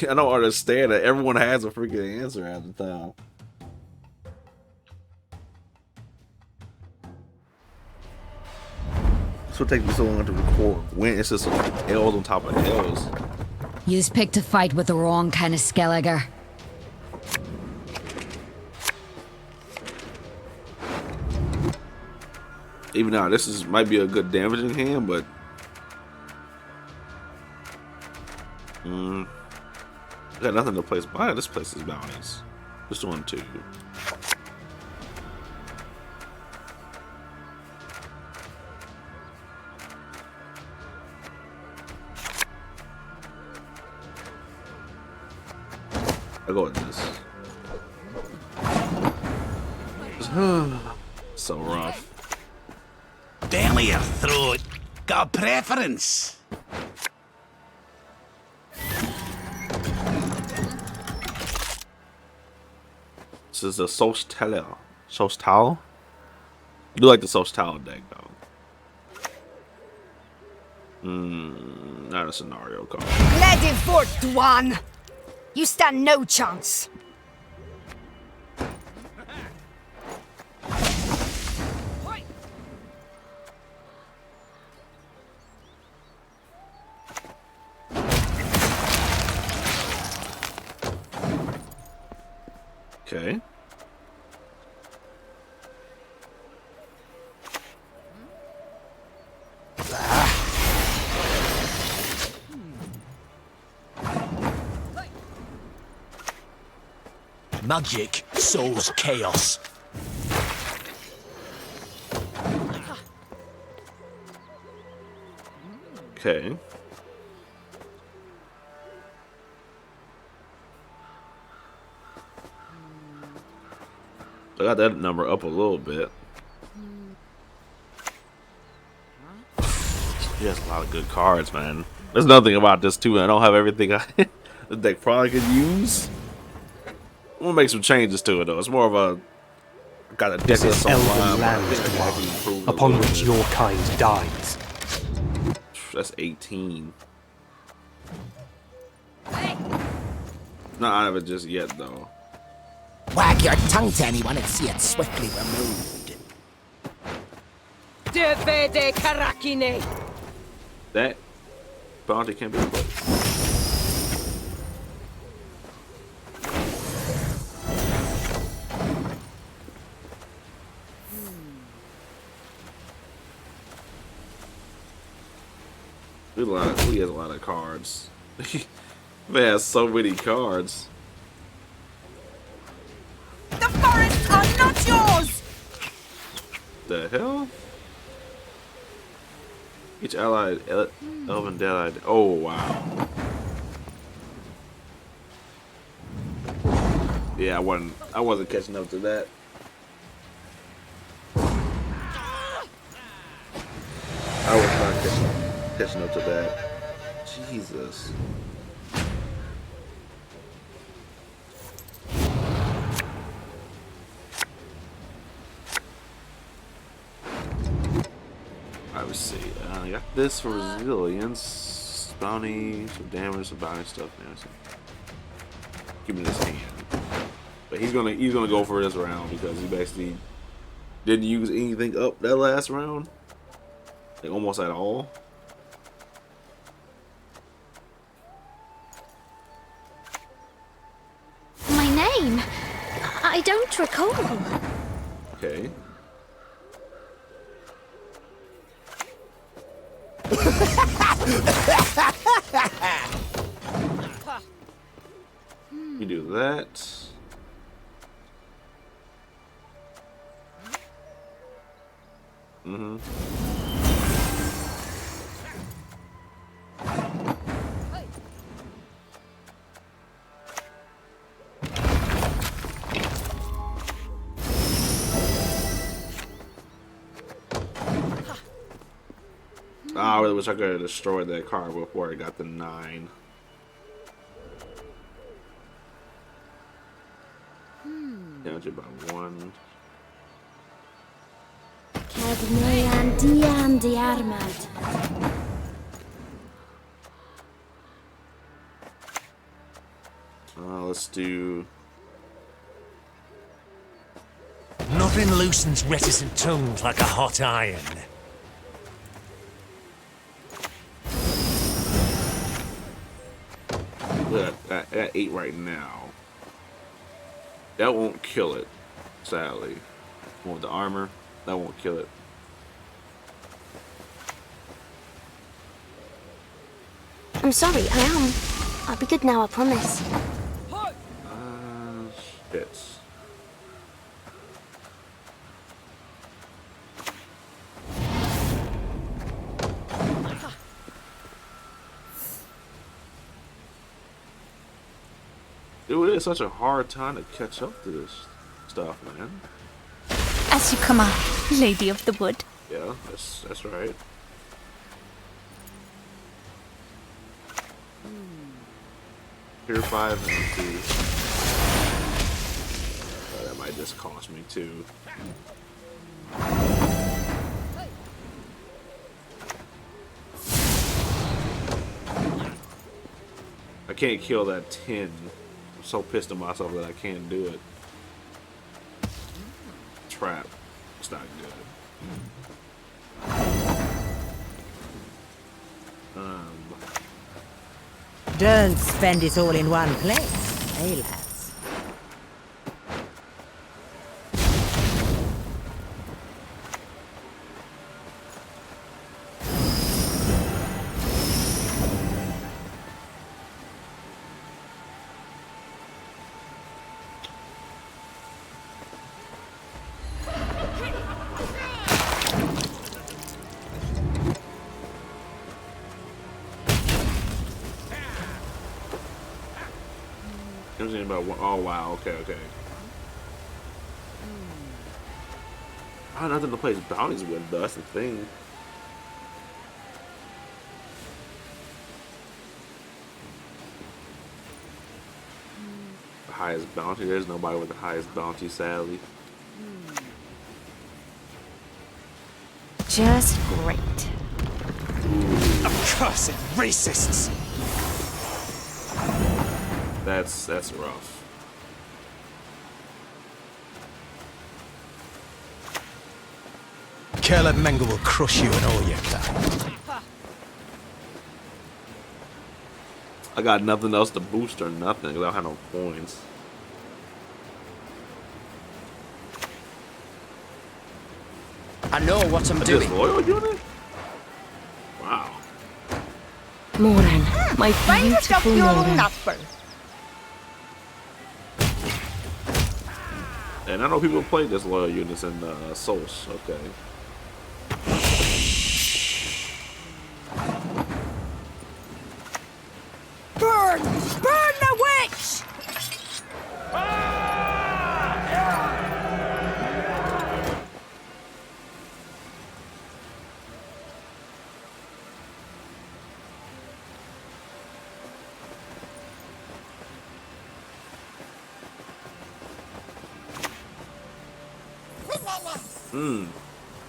I don't understand that everyone has a freaking answer at the time. This will take me so long to record. When it's just L's on top of L's. You's picked a fight with the wrong kind of Skelliger. Even now, might be a good damaging hand, but got nothing to place. Why this place is bounties? Just doing 2. I'll go with this. So rough. Down your throat. Got a preference? This is a Solstal. Solstal? I do like the Solstal deck though. Not a scenario card. Lady forth, one. You stand no chance. Okay. Magic sows chaos. Okay. I got that number up a little bit. He has a lot of good cards, man. There's nothing about this too. I don't have everything the deck probably could use. I'm gonna make some changes to it though. It's more of a got a deck This is online, elven but I land think I can improve it a upon little which bit. your kind dies. That's 18. Not out of it just yet though. Wag your tongue to anyone and see it swiftly removed. Devede Karakine. That bounty can't be replaced. He has a lot of cards. Man has so many cards. The forests are not yours! The hell? Each allied elven dead. Oh wow. Yeah, I wasn't catching up to that. I was not catching up to that. Jesus. Alright, let's see. I got this for resilience, bounty, some damage, some bounty stuff. Give me this hand. But he's gonna go for this round because he basically didn't use anything up that last round. Like almost at all. My name? I don't recall. Okay. You do that. I really wish I could have destroyed that card before it got the 9. Damage it by 1. Cadmean diam diarmad. let's do. Nothing loosens reticent tongues like a hot iron. Look, I got 8 right now. That won't kill it, sadly. With the armor, that won't kill it. I'm sorry, I am. I'll be good now, I promise. Shit. Dude, it is such a hard time to catch up to this stuff, man. As you command, Lady of the Wood. Yeah, that's right. Purify and see. Oh, that might just cost me too. I can't kill that 10. I'm so pissed at myself that I can't do it. Trap. It's not good. Don't spend it all in one place, eh, lads? About oh wow, okay. I have nothing to place bounties with, though. That's the thing. The highest bounty. There's nobody with the highest bounty, sadly. Just great. Accursed racists! That's rough. Caleb Mengel will crush you and all your kind. I got nothing else to boost or nothing because I don't have no coins. I know what I'm doing. Loyal unit? Wow. Moran, my beautiful Moran. And I know people play this loyal units in Souls. Okay. Burn! Burn the witch!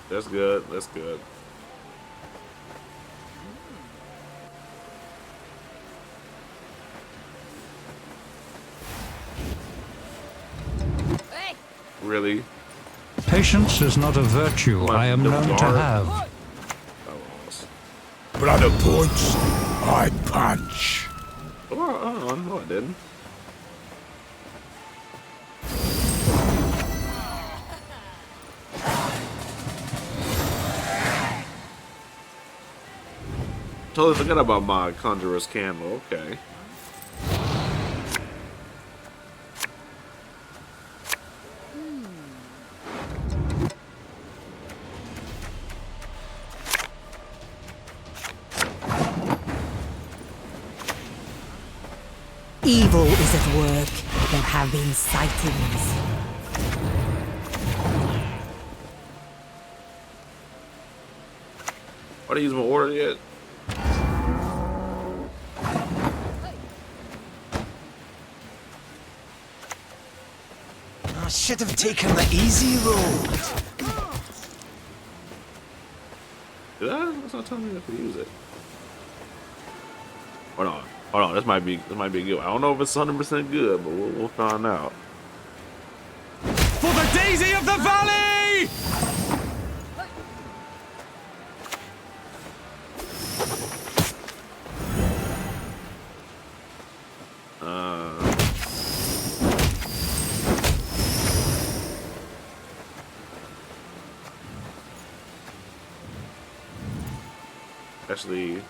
That's good. That's good. Really? Patience is not a virtue I am known to have. Brother punch, I punch. Oh, no, I didn't. Totally forgot about my Conjurer's Candle. Okay. Evil is at work. There have been sightings. Why did I use my order yet? I should have taken the easy road. Did I? That's not telling me I could use it. Or not. Hold on, this might be good. I don't know if it's 100% good, but we'll find out. For the Daisy of the Valley! Actually,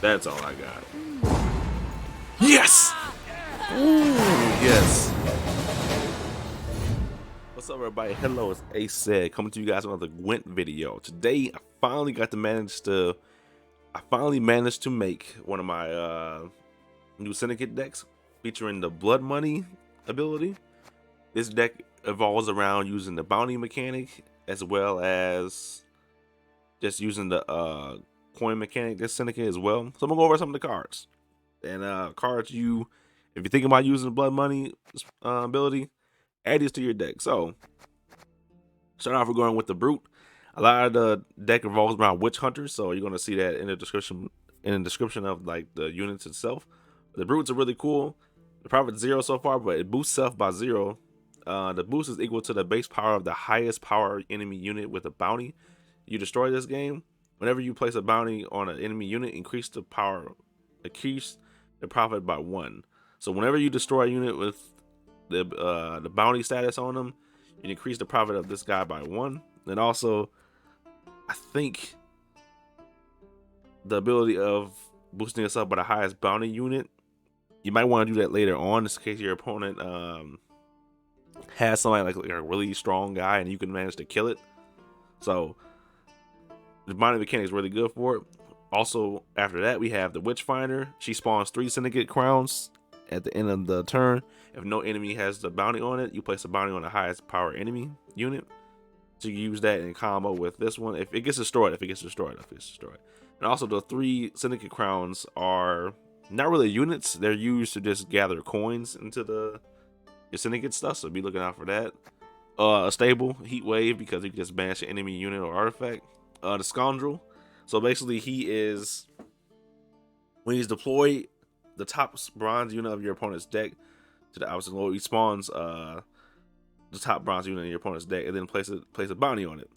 that's all I got. Yes! Ooh, yes. What's up, everybody? Hello, it's Ace said, coming to you guys with another Gwent video. Today, I finally managed to make one of my new Syndicate decks featuring the Blood Money ability. This deck evolves around using the bounty mechanic as well as just using the coin mechanic, this Syndicate as well. So I'm gonna go over some of the cards. And cards if you're thinking about using the Blood Money ability, add these to your deck. So start off, we're going with the Brute. A lot of the deck revolves around Witch Hunters, so you're gonna see that in the description of like the units itself. The Brutes are really cool. The profit's 0 so far, but it boosts self by 0. The boost is equal to the base power of the highest power enemy unit with a bounty you destroy this game. Whenever you place a bounty on an enemy unit, increase the profit by 1. So whenever you destroy a unit with the bounty status on them, you increase the profit of this guy by 1. And also, I think the ability of boosting us up by the highest bounty unit, you might want to do that later on, just in case your opponent has somebody like a really strong guy and you can manage to kill it. So the bounty mechanic is really good for it. Also, after that, we have the Witchfinder. She spawns 3 Syndicate crowns at the end of the turn. If no enemy has the bounty on it, you place a bounty on the highest power enemy unit. So you use that in combo with this one. If it gets destroyed. And also, the 3 Syndicate crowns are not really units. They're used to just gather coins into your Syndicate stuff. So be looking out for that. A stable, Heat Wave, because you can just banish an enemy unit or artifact. The Scoundrel. So basically, he is, when he's deployed, the top bronze unit of your opponent's deck to the opposite low, he spawns the top bronze unit in your opponent's deck and then place a bounty on it.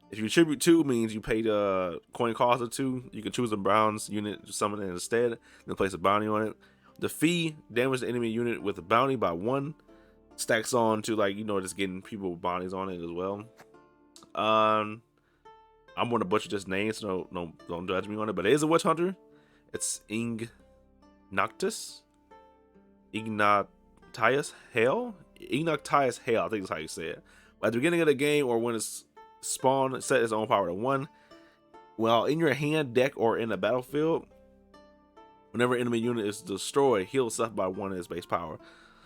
If you contribute 2, means you pay the coin cost of 2. You can choose a bronze unit to summon it instead, then place a bounty on it. The fee, damage the enemy unit with a bounty by 1. Stacks on to, like, just getting people with bounties on it as well. I'm gonna butcher this name, so no, don't judge me on it. But it is a Witch Hunter. It's Ignatius Hale. Ignatius Hale, I think is how you say it. But at the beginning of the game, or when it's spawned, set its own power to 1. While in your hand, deck, or in the battlefield, whenever enemy unit is destroyed, heal itself by 1 of its base power.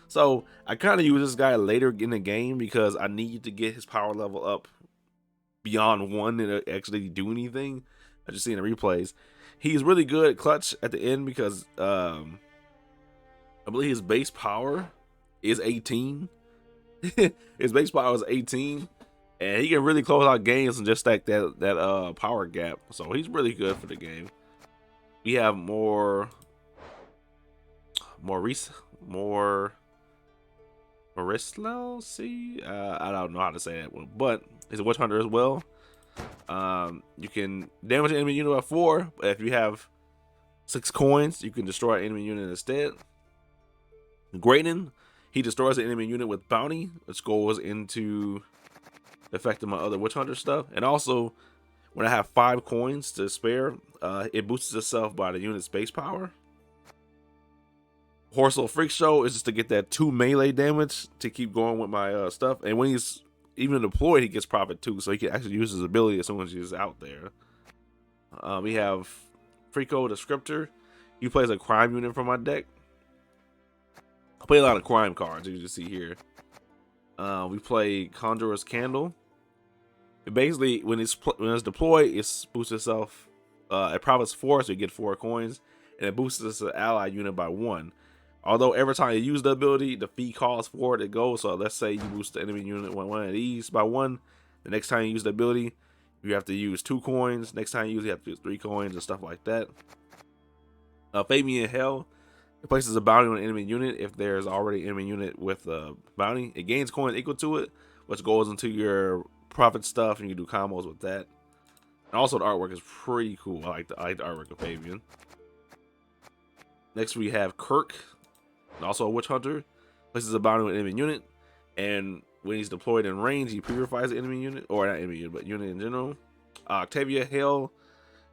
So I kind of use this guy later in the game because I need to get his power level up beyond 1 to actually do anything. I just seen the replays. He's really good at clutch at the end because I believe his base power is 18. His base power is 18, and he can really close out games and just stack that power gap. So he's really good for the game. We have more Marislo, see, I don't know how to say that one, but he's a Witch Hunter as well. You can damage an enemy unit by 4, but if you have 6 coins, you can destroy an enemy unit instead. Graydon, he destroys an enemy unit with bounty, which goes into affecting my other Witch Hunter stuff. And also, when I have 5 coins to spare, it boosts itself by the unit's base power. Horsel Freak Show is just to get that 2 melee damage to keep going with my stuff. And when he's even deployed, he gets profit too, so he can actually use his ability as soon as he's out there. We have Freako the Scriptor. He plays a crime unit from my deck. I play a lot of crime cards, as you can see here. We play Conjurer's Candle. It basically, when it's deployed, it boosts itself. It profits 4, so you get 4 coins, and it boosts its ally unit by 1. Although every time you use the ability, the fee costs for it to go. So let's say you boost the enemy unit one of these by 1. The next time you use the ability, You have to use 2 coins. Next time you use it, you have to use 3 coins and stuff like that. Fabian Hell. It places a bounty on an enemy unit. If there's already an enemy unit with a bounty, it gains coins equal to it, which goes into your profit stuff, and you can do combos with that. And also the artwork is pretty cool. I like the artwork of Fabian. Next we have Kirk, also a witch hunter. Places a bounty on an enemy unit, and when he's deployed in range, he purifies the enemy unit, or not enemy unit, but unit in general. Octavia Hale,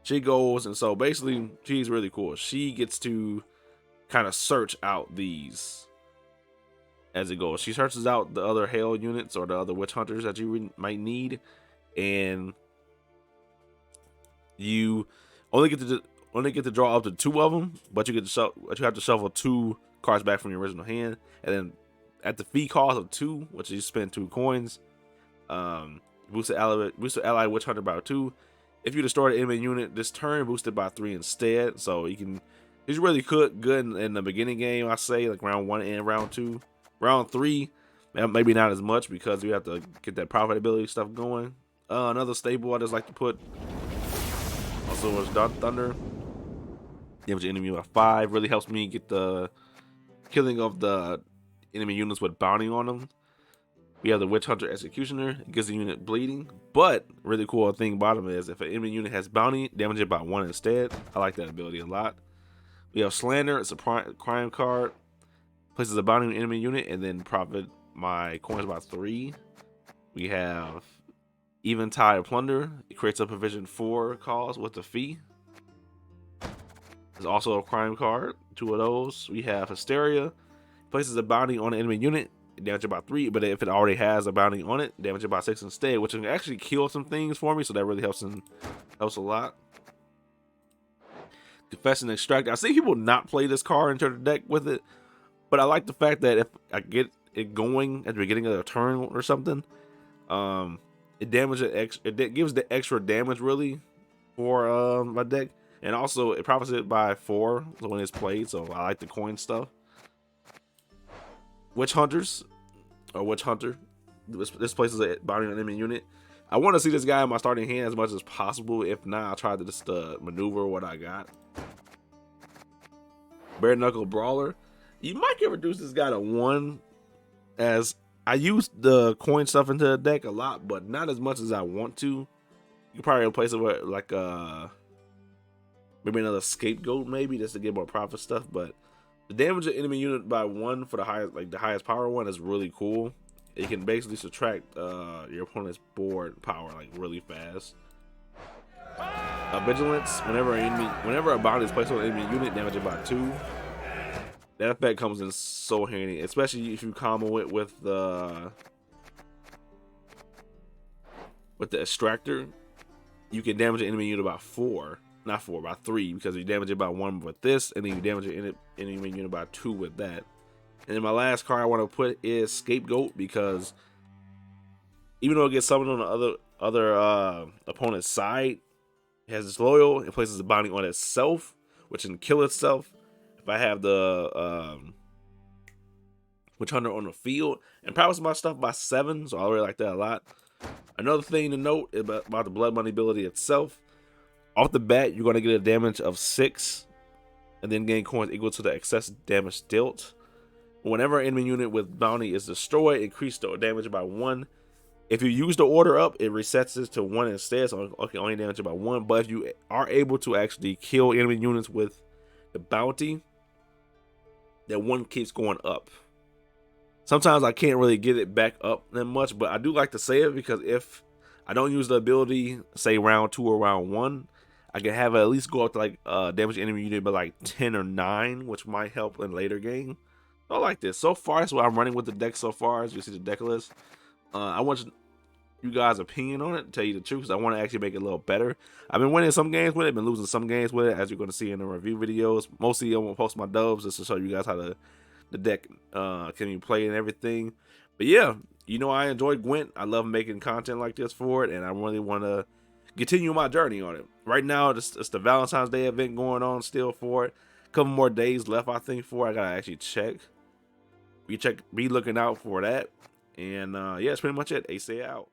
she goes, and so basically she's really cool. She gets to kind of search out these as it goes. She searches out the other Hale units or the other witch hunters that you might need, and you only get to draw up to 2 of them, but you have to shuffle 2 cards back from your original hand, and then at the fee cost of 2, which you spend 2 coins, boost the ally witch hunter by 2. If you destroy the enemy unit this turn, boost it by 3 instead. So you can, he's really good in the beginning game, I say, like round 1 and round 2. Round 3, maybe not as much because you have to get that profitability stuff going. Another staple I just like to put also is Dark Thunder. Damage enemy by 5 really helps me get the killing of the enemy units with bounty on them. We have the Witch Hunter Executioner. It gives the unit bleeding, but really cool thing about him is if an enemy unit has bounty, damage it by 1 instead. I like that ability a lot. We have Slander. It's a crime card. Places a bounty on an enemy unit and then profit my coins by 3. We have Eventide Plunder. It creates a provision 4 cost with a fee. There's also a crime card. 2 of those. We have Hysteria. Places a bounty on an enemy unit, damage it by 3, but if it already has a bounty on it, damage it by 6 instead, which can actually kill some things for me, so that really helps a lot. Confess and Extract. I see people not play this card into the deck with it, but I like the fact that if I get it going at the beginning of the turn or something, it gives the extra damage really for my deck, and also it profits it by 4 when it's played, so I like the coin stuff. Witch Hunters, or Witch Hunter. This places a bounty on an enemy unit. I want to see this guy in my starting hand as much as possible. If not, I'll try to just maneuver what I got. Bare Knuckle Brawler. You might get reduce this guy to 1, as I use the coin stuff into the deck a lot, but not as much as I want to. You can probably replace it with like maybe another Scapegoat, maybe just to get more profit stuff, but the damage of enemy unit by 1 for the highest power one is really cool. It can basically subtract your opponent's board power like really fast. Vigilance. Whenever a bounty is placed on an enemy unit, damage it by 2. That effect comes in so handy, especially if you combo it with the extractor. You can damage an enemy unit by 4. Not 4, by 3, because you damage it by 1 with this, and then you damage it enemy unit by 2 with that. And then my last card I want to put is Scapegoat, because even though it gets summoned on the other opponent's side, it has its loyal, it places a bounty on itself, which can kill itself. If I have the Witch Hunter on the field, and powers my stuff by 7, so I really like that a lot. Another thing to note about the Blood Money ability itself. Off the bat, you're going to get a damage of 6, and then gain coins equal to the excess damage dealt. Whenever an enemy unit with bounty is destroyed, increase the damage by 1. If you use the order up, it resets it to 1 instead, so okay, only damage it by 1. But if you are able to actually kill enemy units with the bounty, that 1 keeps going up. Sometimes I can't really get it back up that much, but I do like to say it because if I don't use the ability, say round 2 or round 1, I can have it at least go up to like damage enemy unit by like 10 or 9, which might help in later game. I like this. So far, that's what I'm running with the deck so far, as you see the deck list. I want you guys' opinion on it, to tell you the truth, because I want to actually make it a little better. I've been winning some games with it, been losing some games with it, as you're going to see in the review videos. Mostly I'm going to post my dubs just to show you guys how the deck can be played and everything. But yeah, you know, I enjoyed Gwent. I love making content like this for it, and I really want to continue my journey on it. Right now, it's the Valentine's Day event going on still for it. A couple more days left, I think, for it. I got to actually check. Be looking out for that. And yeah, that's pretty much it. Ace out.